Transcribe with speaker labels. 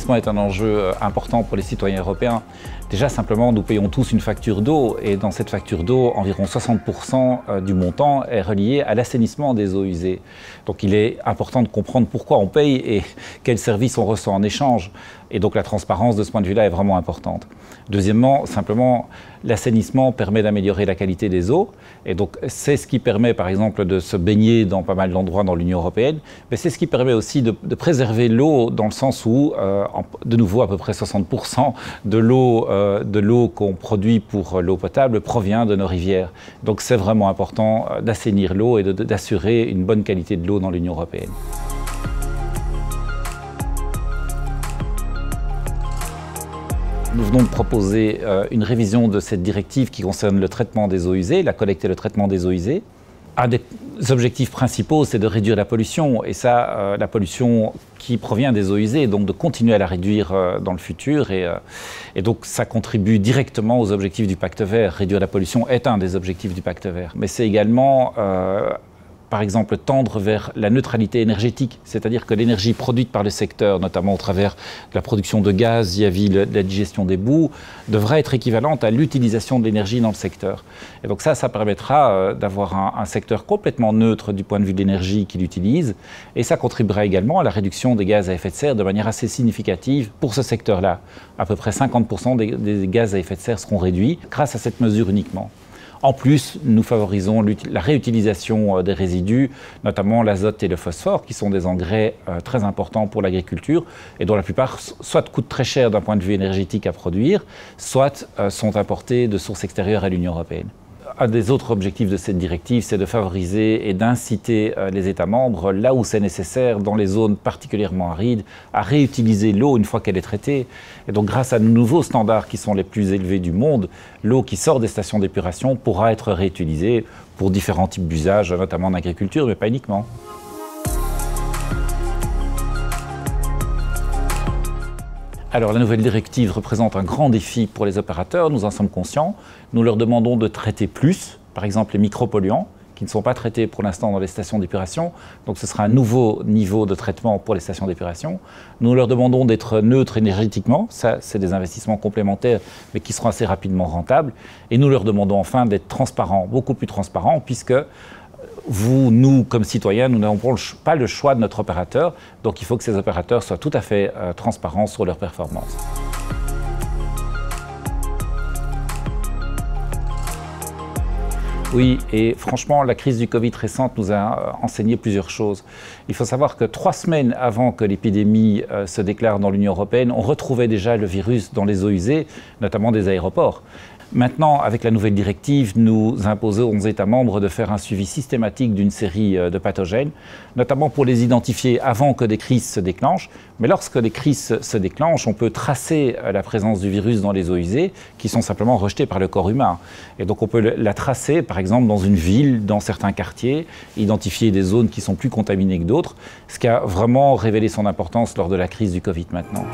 Speaker 1: l'assainissement est un enjeu important pour les citoyens européens. Déjà, simplement, nous payons tous une facture d'eau et dans cette facture d'eau, environ 60% du montant est relié à l'assainissement des eaux usées. Donc il est important de comprendre pourquoi on paye et quels services on reçoit en échange. Et donc la transparence de ce point de vue-là est vraiment importante. Deuxièmement, simplement, l'assainissement permet d'améliorer la qualité des eaux. Et donc c'est ce qui permet par exemple de se baigner dans pas mal d'endroits dans l'Union européenne. Mais c'est ce qui permet aussi de préserver l'eau dans le sens où, de nouveau, à peu près 60% de l'eau qu'on produit pour l'eau potable provient de nos rivières. Donc c'est vraiment important d'assainir l'eau et d'assurer une bonne qualité de l'eau dans l'Union européenne. Nous venons de proposer une révision de cette directive qui concerne le traitement des eaux usées, la collecte et le traitement des eaux usées. Un des objectifs principaux, c'est de réduire la pollution, et ça, la pollution qui provient des eaux usées, donc de continuer à la réduire dans le futur. Et donc ça contribue directement aux objectifs du Pacte vert. Réduire la pollution est un des objectifs du Pacte vert. Mais c'est également par exemple, tendre vers la neutralité énergétique, c'est-à-dire que l'énergie produite par le secteur, notamment au travers de la production de gaz via la digestion des boues, devra être équivalente à l'utilisation de l'énergie dans le secteur. Et donc ça permettra d'avoir un secteur complètement neutre du point de vue de l'énergie qu'il utilise, et ça contribuera également à la réduction des gaz à effet de serre de manière assez significative pour ce secteur-là. À peu près 50% des gaz à effet de serre seront réduits grâce à cette mesure uniquement. En plus, nous favorisons la réutilisation des résidus, notamment l'azote et le phosphore, qui sont des engrais très importants pour l'agriculture et dont la plupart soit coûtent très cher d'un point de vue énergétique à produire, soit sont importés de sources extérieures à l'Union européenne. Un des autres objectifs de cette directive, c'est de favoriser et d'inciter les États membres, là où c'est nécessaire, dans les zones particulièrement arides, à réutiliser l'eau une fois qu'elle est traitée. Et donc grâce à de nouveaux standards qui sont les plus élevés du monde, l'eau qui sort des stations d'épuration pourra être réutilisée pour différents types d'usages, notamment en agriculture, mais pas uniquement. Alors la nouvelle directive représente un grand défi pour les opérateurs, nous en sommes conscients. Nous leur demandons de traiter plus, par exemple les micropolluants, qui ne sont pas traités pour l'instant dans les stations d'épuration. Donc ce sera un nouveau niveau de traitement pour les stations d'épuration. Nous leur demandons d'être neutres énergétiquement, ça c'est des investissements complémentaires mais qui seront assez rapidement rentables. Et nous leur demandons enfin d'être transparents, beaucoup plus transparents, puisque nous, comme citoyens, nous n'avons pas le choix de notre opérateur, donc il faut que ces opérateurs soient tout à fait transparents sur leurs performances. Oui, et franchement, la crise du Covid récente nous a enseigné plusieurs choses. Il faut savoir que 3 semaines avant que l'épidémie se déclare dans l'Union européenne, on retrouvait déjà le virus dans les eaux usées, notamment des aéroports. Maintenant, avec la nouvelle directive, nous imposons aux États membres de faire un suivi systématique d'une série de pathogènes, notamment pour les identifier avant que des crises se déclenchent. Mais lorsque les crises se déclenchent, on peut tracer la présence du virus dans les eaux usées qui sont simplement rejetées par le corps humain. Et donc on peut la tracer, par exemple, dans une ville, dans certains quartiers, identifier des zones qui sont plus contaminées que d'autres, ce qui a vraiment révélé son importance lors de la crise du Covid maintenant.